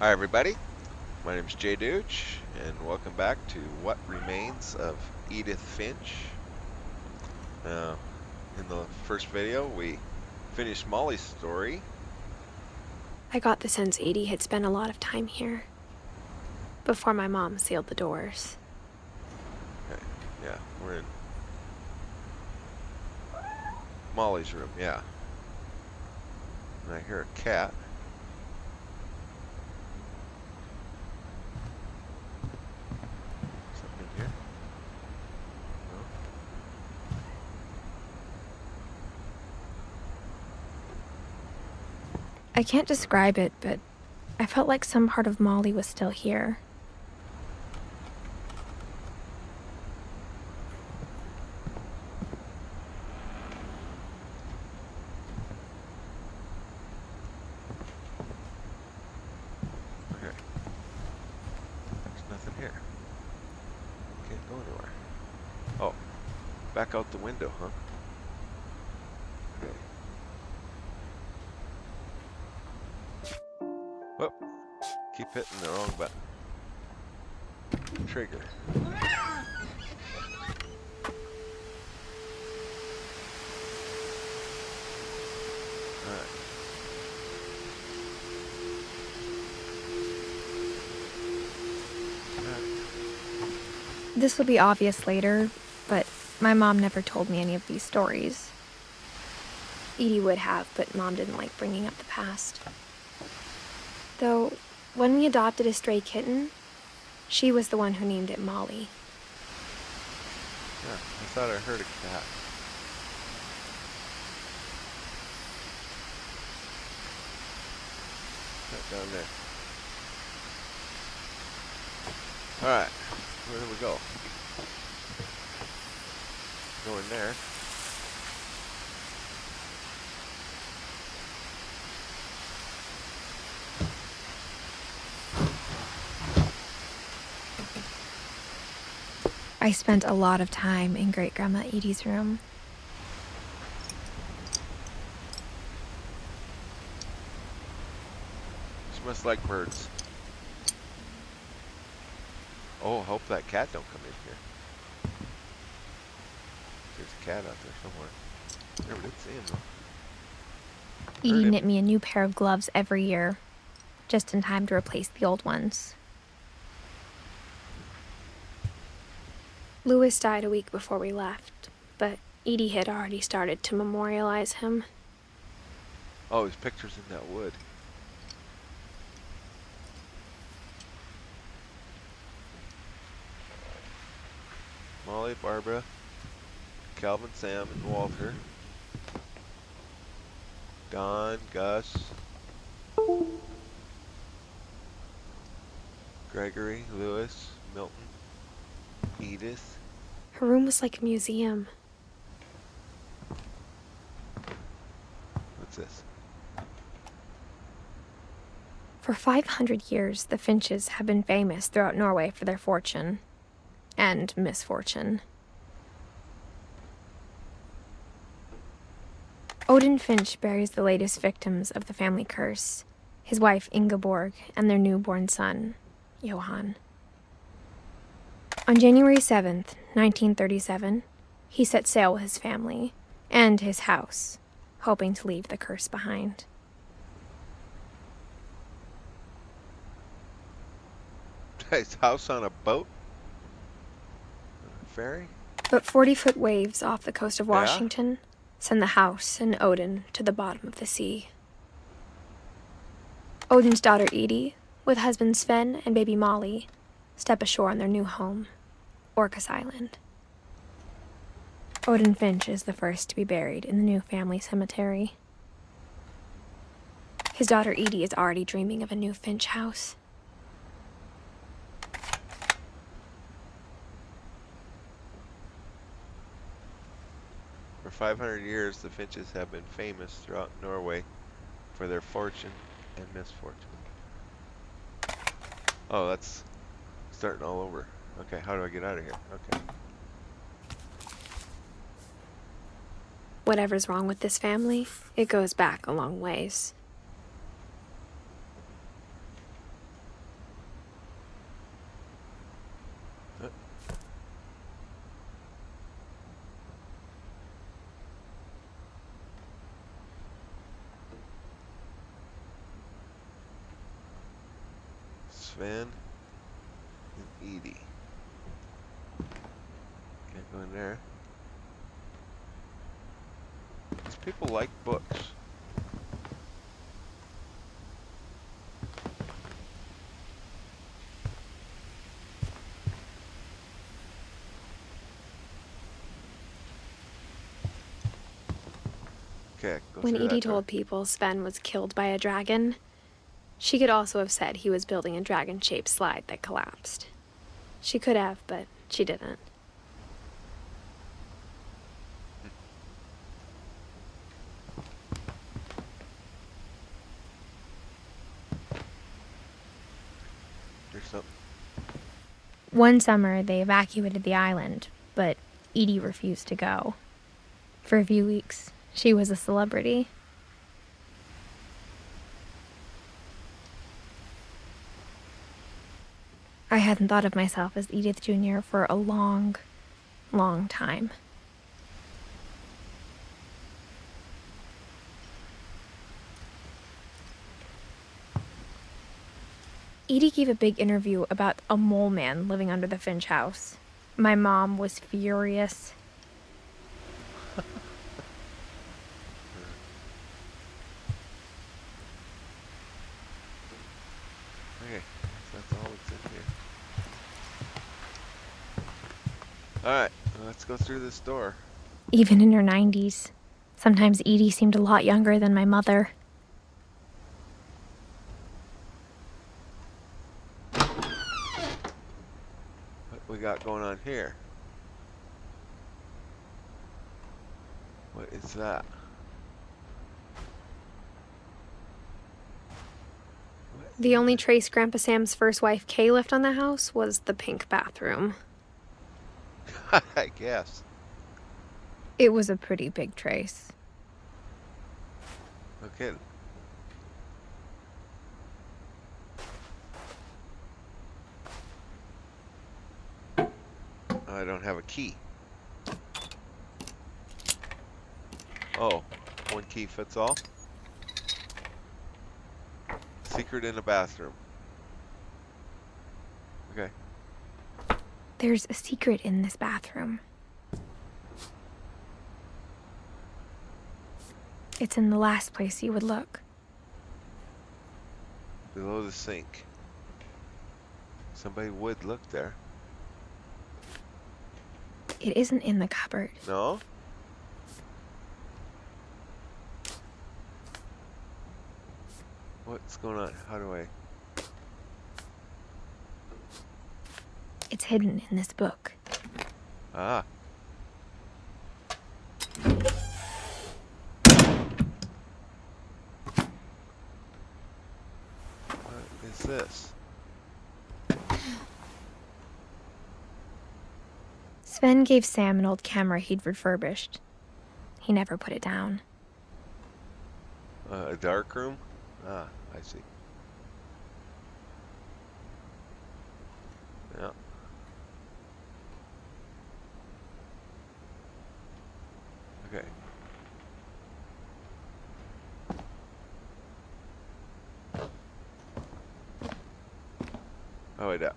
Hi everybody, my name is jdeuch, and welcome back to What Remains of Edith Finch. Now, in the first video, we finished Molly's story. I got the sense Edie had spent a lot of time here before my mom sealed the doors. Okay, yeah, we're in Molly's room, yeah. And I hear a cat. Something in here? No? I can't describe it, but I felt like some part of Molly was still here. Okay, there's nothing here. Can't go anywhere. Oh, back out the window, huh? Okay. Whoop, keep hitting the wrong button. Trigger. Alright. This would be obvious later, but my mom never told me any of these stories. Edie would have, but Mom didn't like bringing up the past. Though, when we adopted a stray kitten, she was the one who named it Molly. Yeah, I thought I heard a cat. Cat down there. Alright, where do we go? Go in there. I spent a lot of time in Great-Grandma Edie's room. She must like birds. Oh, hope that cat don't come in here. There's a cat out there somewhere. Never did see him though. Heard Edie him. knit me a new pair of gloves every year, just in time to replace the old ones. Louis died a week before we left, but Edie had already started to memorialize him. Oh, his picture's in that wood. Molly, Barbara, Calvin, Sam, and Walter. Don, Gus, Gregory, Lewis, Milton, Edith. Her room was like a museum. What's this? For 500 years, the Finches have been famous throughout Norway for their fortune and misfortune. Odin Finch buries the latest victims of the family curse, his wife Ingeborg and their newborn son, Johann. On January 7th, 1937, he set sail with his family and his house, hoping to leave the curse behind. His house on a boat? On a ferry? But 40-foot waves off the coast of Yeah? Washington send the house and Odin to the bottom of the sea. Odin's daughter Edie, with husband Sven and baby Molly, step ashore on their new home, Orcas Island. Odin Finch is the first to be buried in the new family cemetery. His daughter Edie is already dreaming of a new Finch house. For 500 years, the Finches have been famous throughout Norway for their fortune and misfortune. Oh, that's starting all over. Okay, how do I get out of here? Okay. Whatever's wrong with this family, it goes back a long ways. Sven and Edie. Can't go in there. These people like books. Okay, go When through Edie that door. told people Sven was killed by a dragon, she could also have said he was building a dragon-shaped slide that collapsed. She could have, but she didn't. There's something. One summer, they evacuated the island, but Edie refused to go. For a few weeks, she was a celebrity. I hadn't thought of myself as Edith Jr. for a long, long time. Edie gave a big interview about a mole man living under the Finch house. My mom was furious. Okay, so that's all that's in here. Alright, let's go through this door. Even in her 90s. Sometimes Edie seemed a lot younger than my mother. What we got going on here? What is that? The only trace Grandpa Sam's first wife, Kay, left on the house was the pink bathroom. I guess. It was a pretty big trace. Okay. I don't have a key. Oh, one key fits all. Secret in the bathroom. Okay. There's a secret in this bathroom. It's in the last place you would look. Below the sink. Somebody would look there. It isn't in the cupboard. No? What's going on? How do I... It's hidden in this book. Ah. What is this? Sven gave Sam an old camera he'd refurbished. He never put it down. A dark room? Ah, I see. Yeah. Okay. Oh, a duck.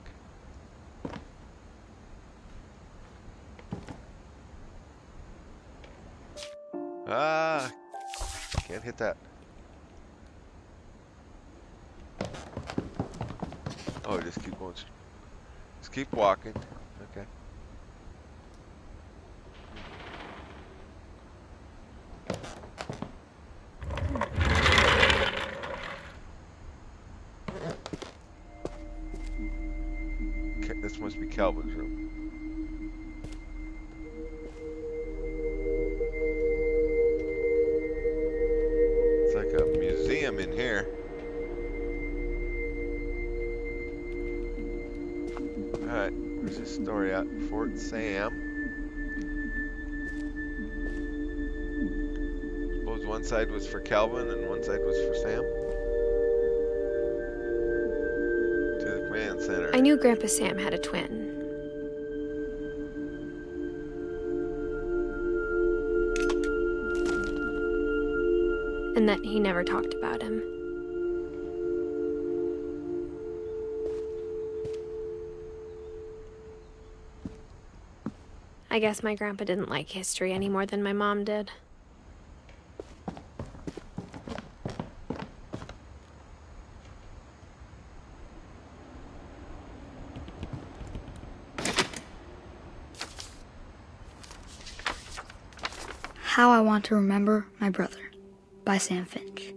Ah! Can't hit that. Oh, just keep going. Just keep walking. Okay. This must be Calvin's room. It's like a museum in here. Alright, where's this story at? Fort Sam. Suppose one side was for Calvin and one side was for Sam. To the command center. I knew Grandpa Sam had a twin. And that he never talked about him. I guess my grandpa didn't like history any more than my mom did. How I Want to Remember My Brother by Sam Finch.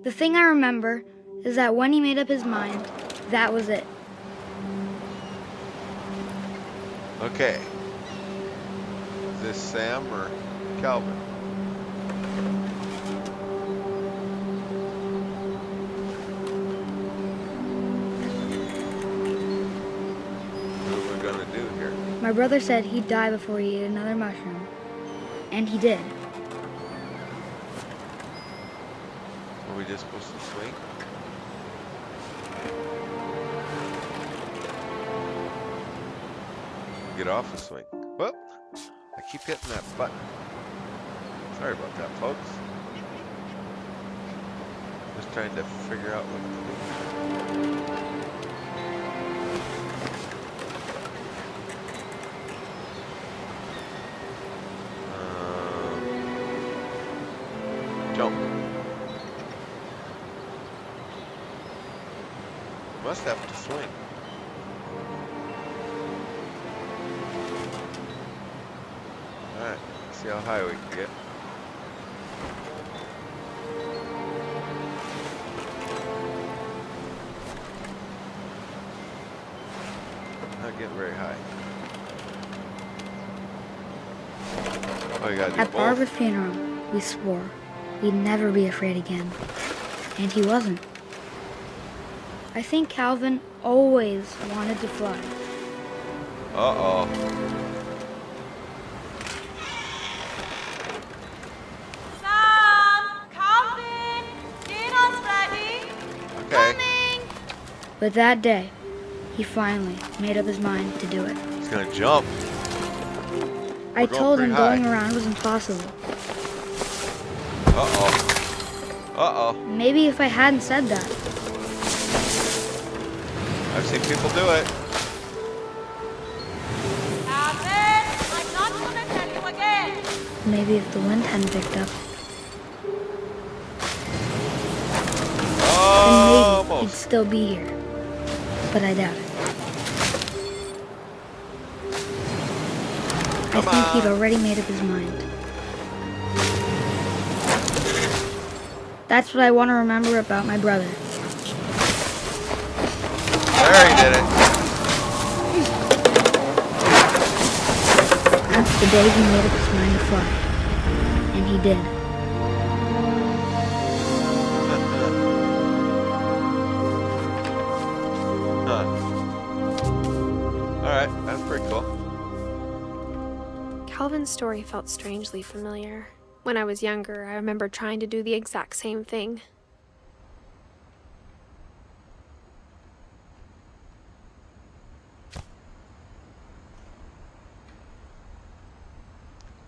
The thing I remember is that when he made up his mind, that was it. Okay. Is this Sam or Calvin? What are we gonna do here? My brother said he'd die before he ate another mushroom, and he did. Are we just supposed to swing? Get off the swing. Whoop! I keep hitting that button. Sorry about that, folks. Just trying to figure out what to do. Jump. Must have to swing. Alright, let's see how high we can get. Not getting very high. Oh, you gotta do At both. Barbara's funeral, we swore we'd never be afraid again, and he wasn't. I think Calvin always wanted to fly. Uh-oh. Sam! Calvin! Dinner's ready! Okay. But that day, he finally made up his mind to do it. He's gonna jump. I We're going told him pretty high. going around was impossible. Uh-oh. Uh-oh. Maybe if I hadn't said that. I've seen people do it. Calvin! I'm not gonna tell you again! Maybe if the wind hadn't picked up, then maybe he'd Almost. still be here. But I doubt it. I Come think he'd on. already made up his mind. That's what I want to remember about my brother. There, he did it. That's the day he made up his mind to fly. And he did. Huh. Alright, that's pretty cool. Calvin's story felt strangely familiar. When I was younger, I remember trying to do the exact same thing.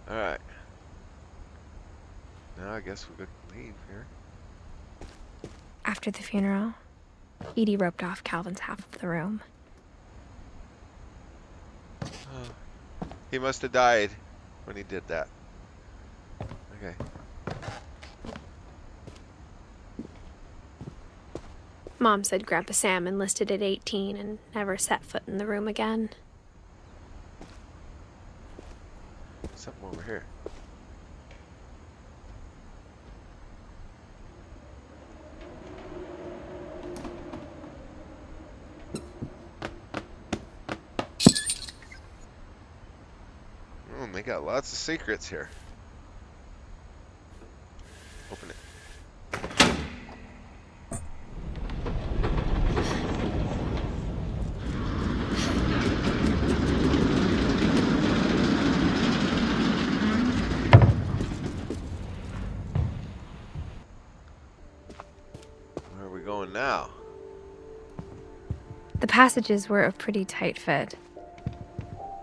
Alright. Now I guess we could leave here. After the funeral, Edie roped off Calvin's half of the room. He must have died when he did that. Okay. Mom said Grandpa Sam enlisted at 18 and never set foot in the room again. Something over here. They got lots of secrets here. Open it. Where are we going now? The passages were a pretty tight fit.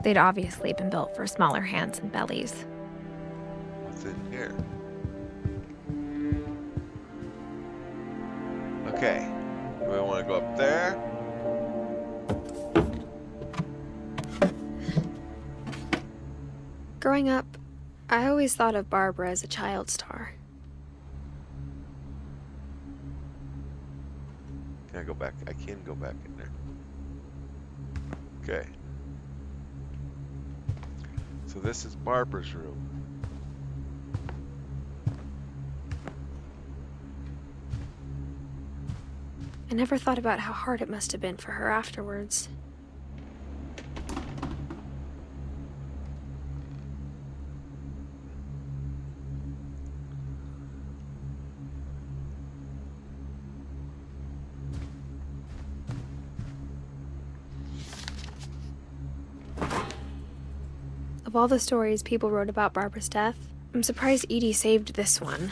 They'd obviously been built for smaller hands and bellies. What's in here? Okay. Do we want to go up there? Growing up, I always thought of Barbara as a child star. Can I go back? I can go back in there. Okay. So this is Barbara's room. I never thought about how hard it must have been for her afterwards. Of all the stories people wrote about Barbara's death, I'm surprised Edie saved this one.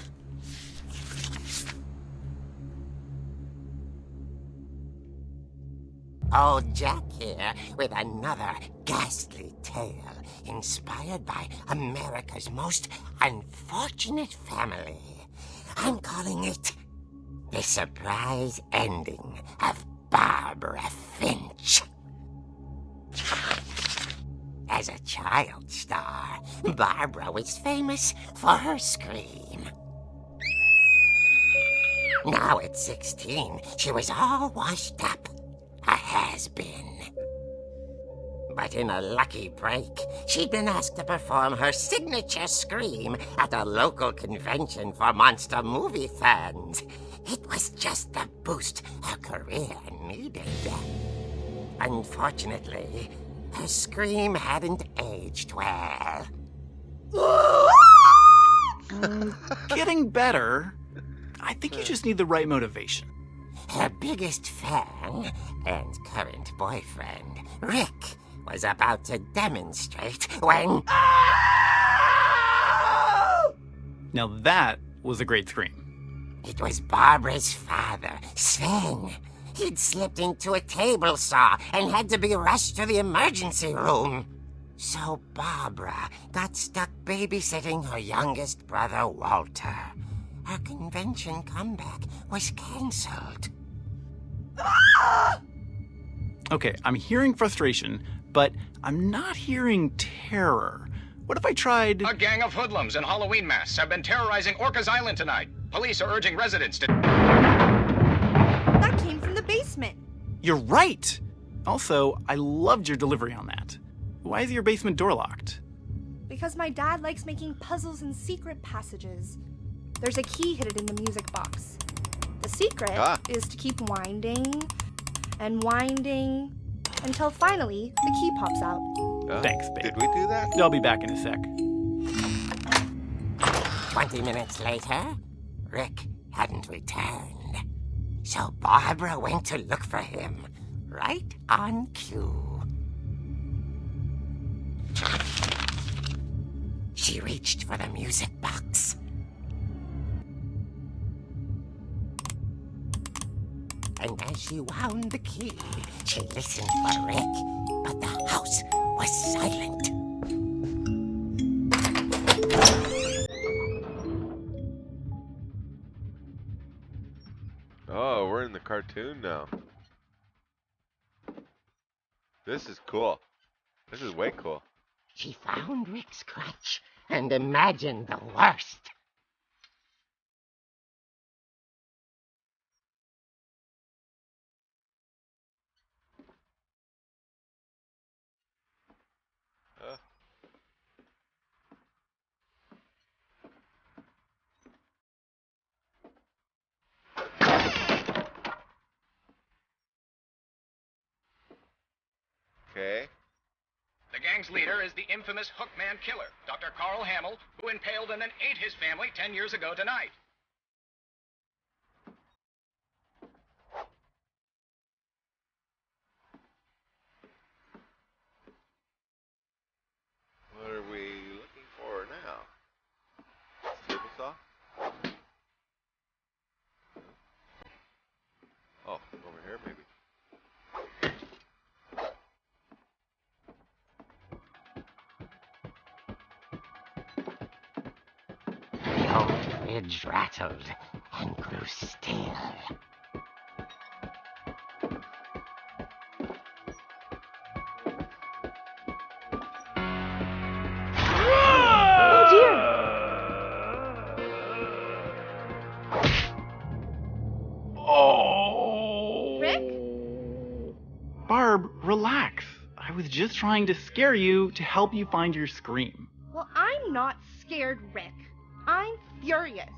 Old Jack here with another ghastly tale inspired by America's most unfortunate family. I'm calling it The Surprise Ending of Barbara Finch. As a child star, Barbara was famous for her scream. Now at 16, she was all washed up. A has-been. But in a lucky break, she'd been asked to perform her signature scream at a local convention for monster movie fans. It was just the boost her career needed. Unfortunately, her scream hadn't aged well. Getting better. I think you just need the right motivation. Her biggest fan and current boyfriend, Rick, was about to demonstrate when... Now that was a great scream. It was Barbara's father, Sven. He'd slipped into a table saw and had to be rushed to the emergency room. So Barbara got stuck babysitting her youngest brother, Walter. Her convention comeback was cancelled. Okay, I'm hearing frustration, but I'm not hearing terror. What if I tried... A gang of hoodlums in Halloween masks have been terrorizing Orcas Island tonight. Police are urging residents to... That came from the basement. You're right! Also, I loved your delivery on that. Why is your basement door locked? Because my dad likes making puzzles and secret passages. There's a key hidden in the music box. The secret is to keep winding and winding until finally the key pops out. Thanks, babe. Did we do that? I'll be back in a sec. 20 minutes later, Rick hadn't returned. So Barbara went to look for him, right on cue. She reached for the music box. And as she wound the key, she listened for Rick, but the house was silent. Oh, we're in the cartoon now. This is cool. This is way cool. She found Rick's crutch and imagined the worst. Okay. The gang's leader is the infamous Hookman killer, Dr. Carl Hamill, who impaled and then ate his family 10 years ago tonight. What are we looking for now? Table saw? Oh, over here maybe. The old fridge rattled and grew still. Oh! Rick? Barb, relax. I was just trying to scare you to help you find your scream. Well, I'm not scared, Rick. I'm furious.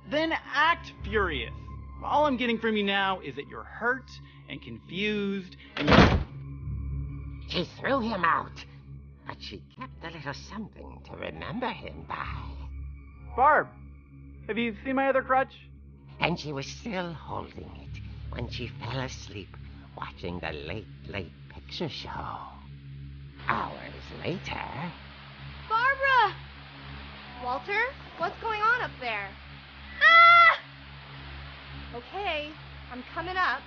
Then act furious. All I'm getting from you now is that you're hurt and confused and She threw him out, but she kept a little something to remember him by. Barb, have you seen my other crutch? And she was still holding it when she fell asleep watching the late picture show. Hours later... Barbara! Walter, what's going on up there? Ah! Okay, I'm coming up,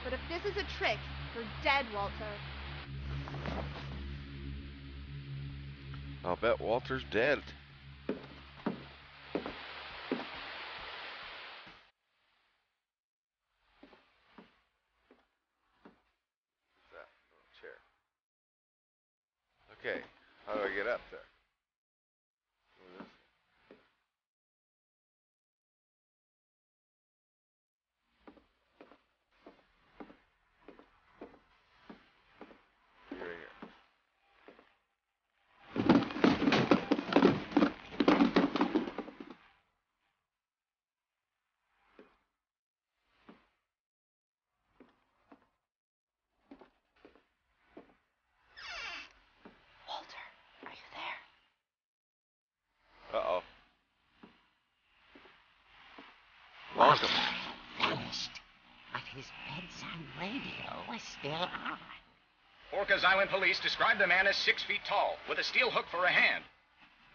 but if this is a trick, you're dead, Walter. I'll bet Walter's dead. Chair. Okay, how do I get up there? You're right here. Walter, are you there? Uh-oh. Walter had vanished, but his bedside radio was still on. Orcas Island police describe the man as 6 feet tall, with a steel hook for a hand.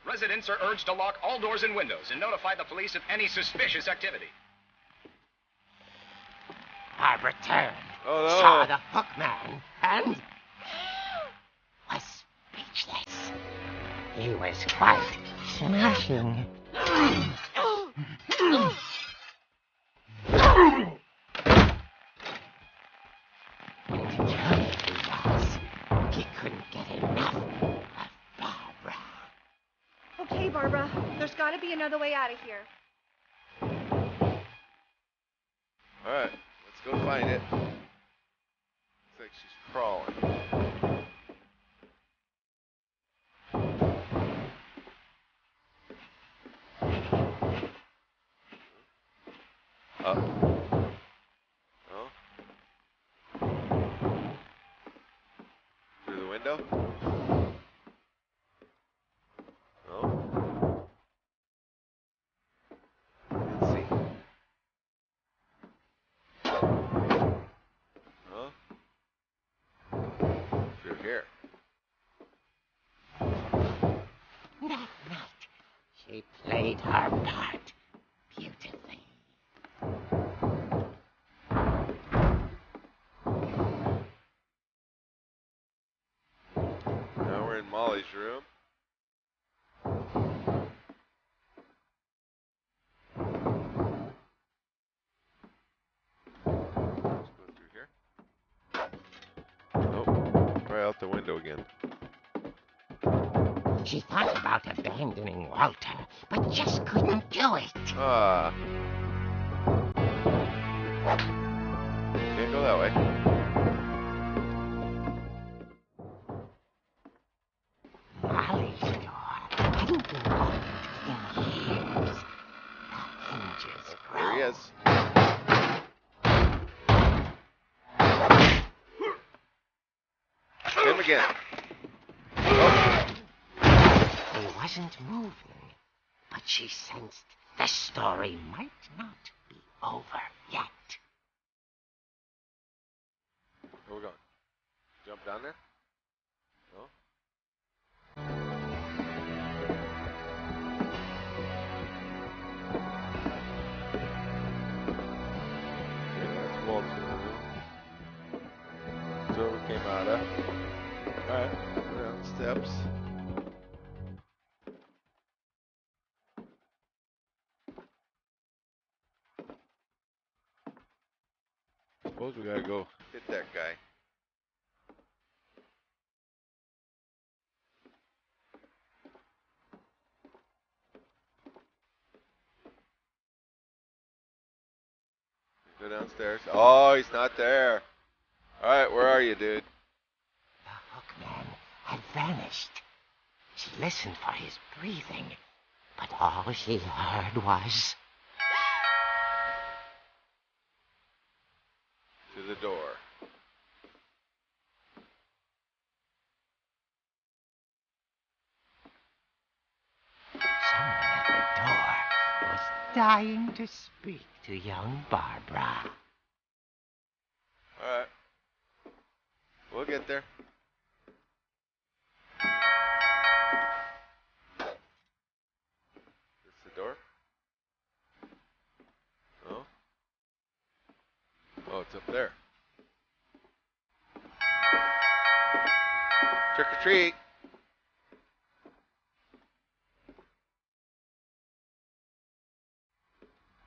Residents are urged to lock all doors and windows and notify the police of any suspicious activity. Barbara turned, Oh, no. saw the hook man, and was speechless. He was quite smashing. And furious he was. He couldn't get enough of Barbara. Okay, Barbara, there's gotta be another way out of here. Alright, let's go find it. Looks like she's crawling. Up. Oh. Through the window? No. Let's see. Huh? Through here. That night, she played her part beautifully. Now we're in Molly's room. Let's go through here. Nope. Right out the window again. She thought about abandoning Walter, but just couldn't do it. Ah. Can't go that way. Molly's door hadn't been opened in years. The hinges There he is. Him again. He wasn't moving, but she sensed the story might not be over yet. Where we going? Jump down there? No? Okay, that's Walter's room. That's where we came out of. Alright, go down the steps. Suppose we gotta go hit that guy. Go downstairs. Oh, he's not there. All right, where are you, dude? The hookman had vanished. She listened for his breathing, but all she heard was... To the door. Someone at the door was dying to speak to young Barbara. All right. We'll get there. This the door? Oh. Oh, it's up there. Trick or treat.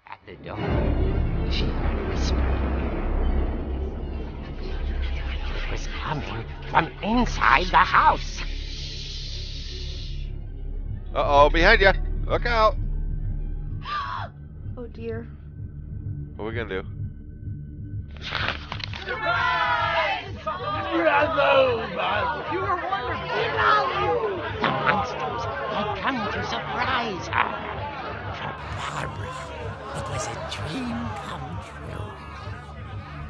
At the door, she heard whispering. It was coming from inside the house. Uh-oh, behind you. Look out. Oh dear. What are we gonna do? The monsters had come to surprise her. For Barbara, it was a dream come true.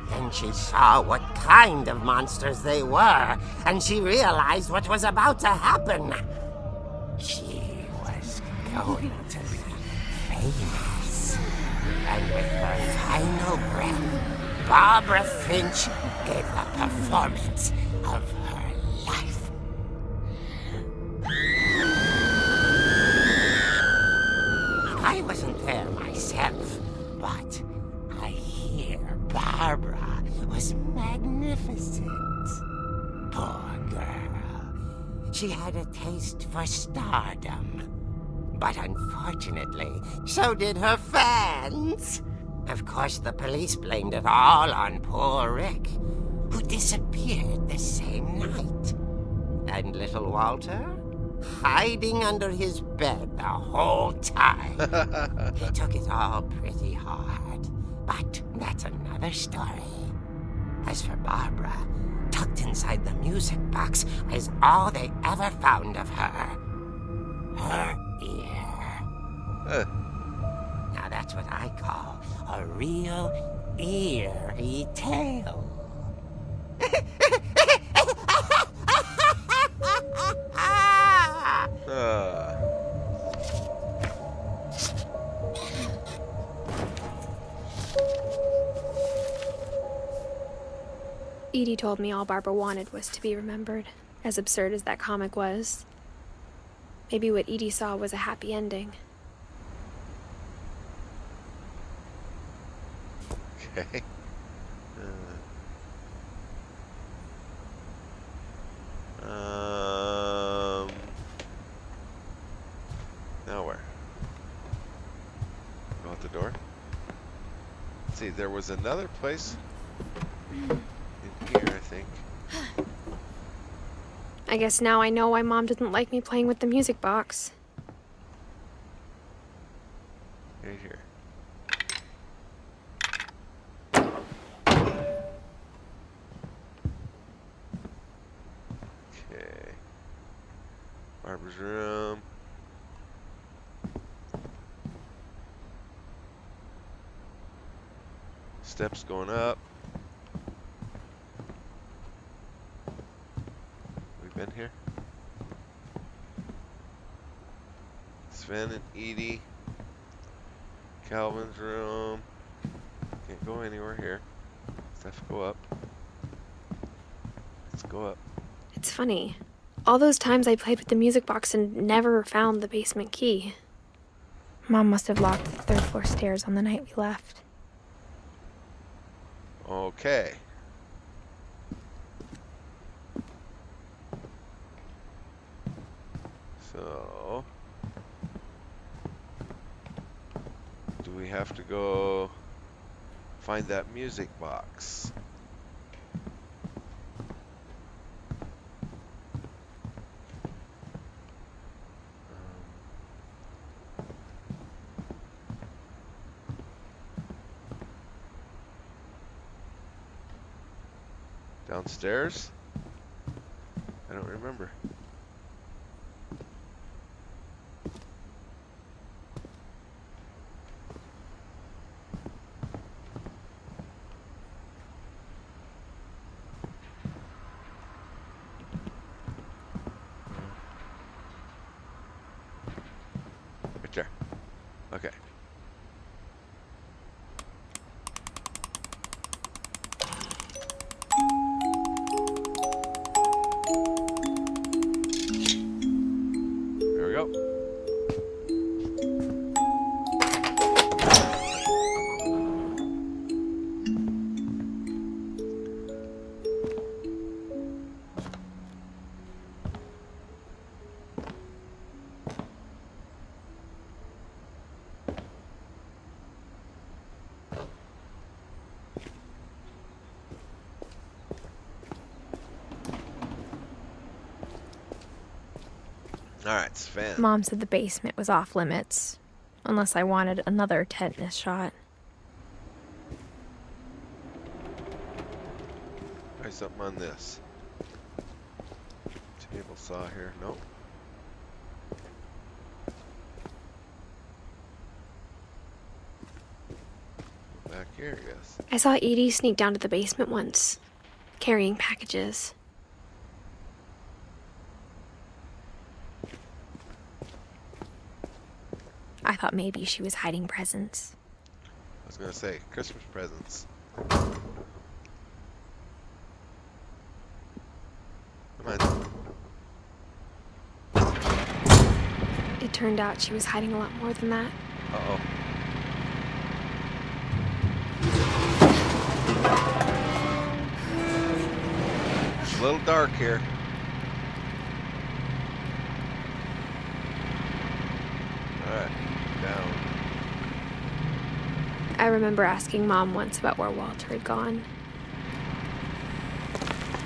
Then she saw what kind of monsters they were, and she realized what was about to happen. She was going to be famous. And with her final breath, Barbara Finch gave the performance of her life. I wasn't there myself, but I hear Barbara was magnificent. Poor girl. She had a taste for stardom. But unfortunately, so did her fans. Of course, the police blamed it all on poor Rick, who disappeared the same night. And little Walter? Hiding under his bed the whole time. He took it all pretty hard, but that's another story. As for Barbara, tucked inside the music box is all they ever found of her. Her ear. Now that's what I call a real eerie tale. Edie told me all Barbara wanted was to be remembered, as absurd as that comic was. Maybe what Edie saw was a happy ending. Okay. Now where? Go out the door. Let's see, there was another place in here, I think. I guess now I know why Mom didn't like me playing with the music box. Right here. Okay. Barbara's room. Steps going up. We've been here. Sven and Edie. Calvin's room. Can't go anywhere here. Let's have to go up. Let's go up. It's funny. All those times I played with the music box and never found the basement key. Mom must have locked the third floor stairs on the night we left. Okay. So, do we have to go find that music box? Downstairs? I don't remember. Right there. Okay. There we go. Alright, Sven. Mom said the basement was off limits, unless I wanted another tetanus shot. Try something on this. Table saw here. Nope. Back here, yes. I saw Edie sneak down to the basement once, carrying packages. I thought maybe she was hiding presents. I was gonna say, Christmas presents. Come on. It turned out she was hiding a lot more than that. Uh-oh. It's a little dark here. Alright, down. I remember asking Mom once about where Walter had gone.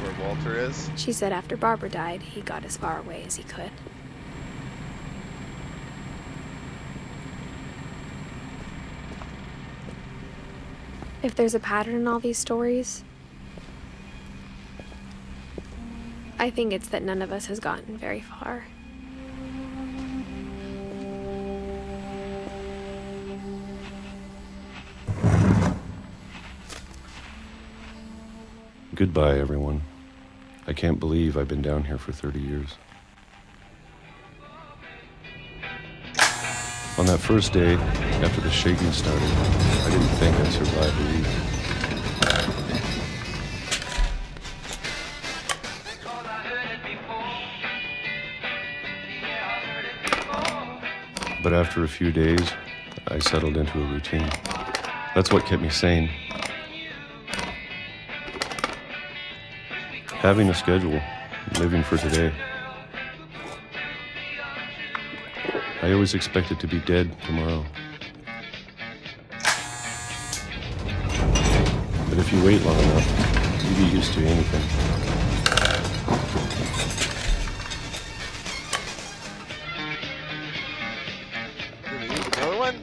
Where Walter is? She said after Barbara died, he got as far away as he could. If there's a pattern in all these stories, I think it's that none of us has gotten very far. Goodbye, everyone. I can't believe I've been down here for 30 years. On that first day, after the shaking started, I didn't think I'd survive a week. But after a few days, I settled into a routine. That's what kept me sane. Having a schedule, living for today. I always expected to be dead tomorrow. But if you wait long enough, you get used to anything. Another one?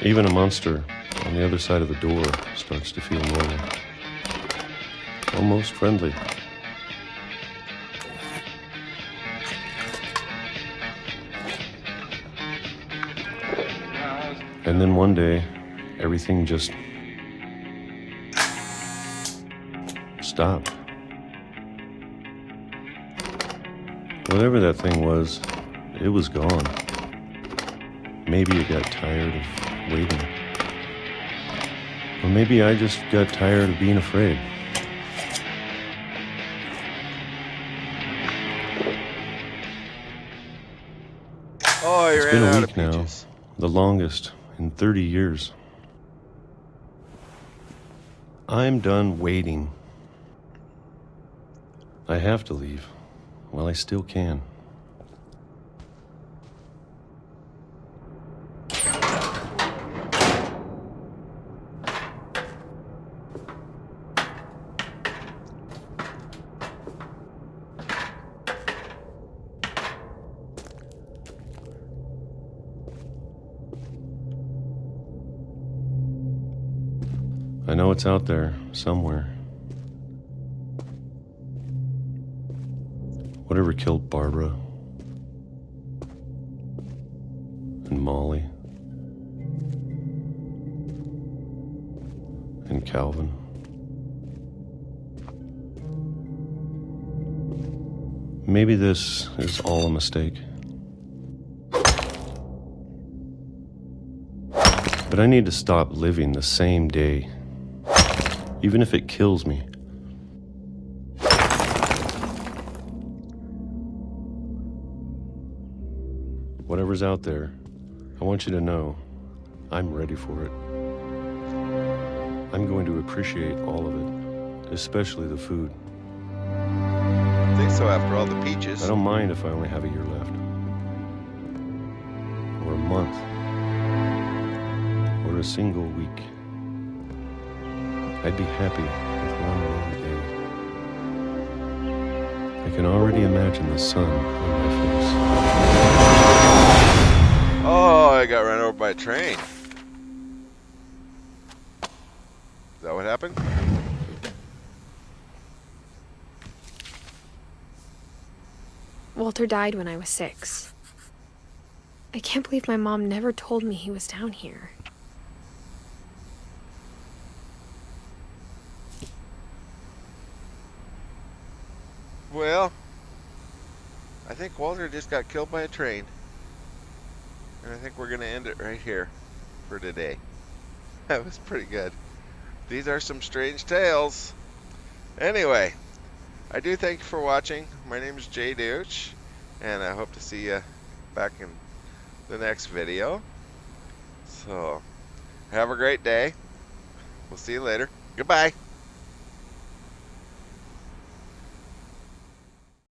Even a monster on the other side of the door starts to feel normal. Almost friendly. And then one day, everything just stopped. Whatever that thing was, it was gone. Maybe it got tired of waiting. Or maybe I just got tired of being afraid. Oh, you It's ran been a out week of now, peaches. the longest in 30 years. I'm done waiting. I have to leave while I still can. I know it's out there somewhere. Whatever killed Barbara and Molly and Calvin. Maybe this is all a mistake. But I need to stop living the same day, even if it kills me. Whatever's out there, I want you to know I'm ready for it. I'm going to appreciate all of it, especially the food. I think so after all the peaches. I don't mind if I only have a year left. Or a month. Or a single week. I'd be happy with one more day. I can already imagine the sun on my face. Oh, I got run over by a train. Is that what happened? Walter died when I was 6. I can't believe my mom never told me he was down here. Well, I think Walter just got killed by a train. And I think we're going to end it right here for today. That was pretty good. These are some strange tales. Anyway, I do thank you for watching. My name is jdeuch, and I hope to see you back in the next video. So, have a great day. We'll see you later. Goodbye.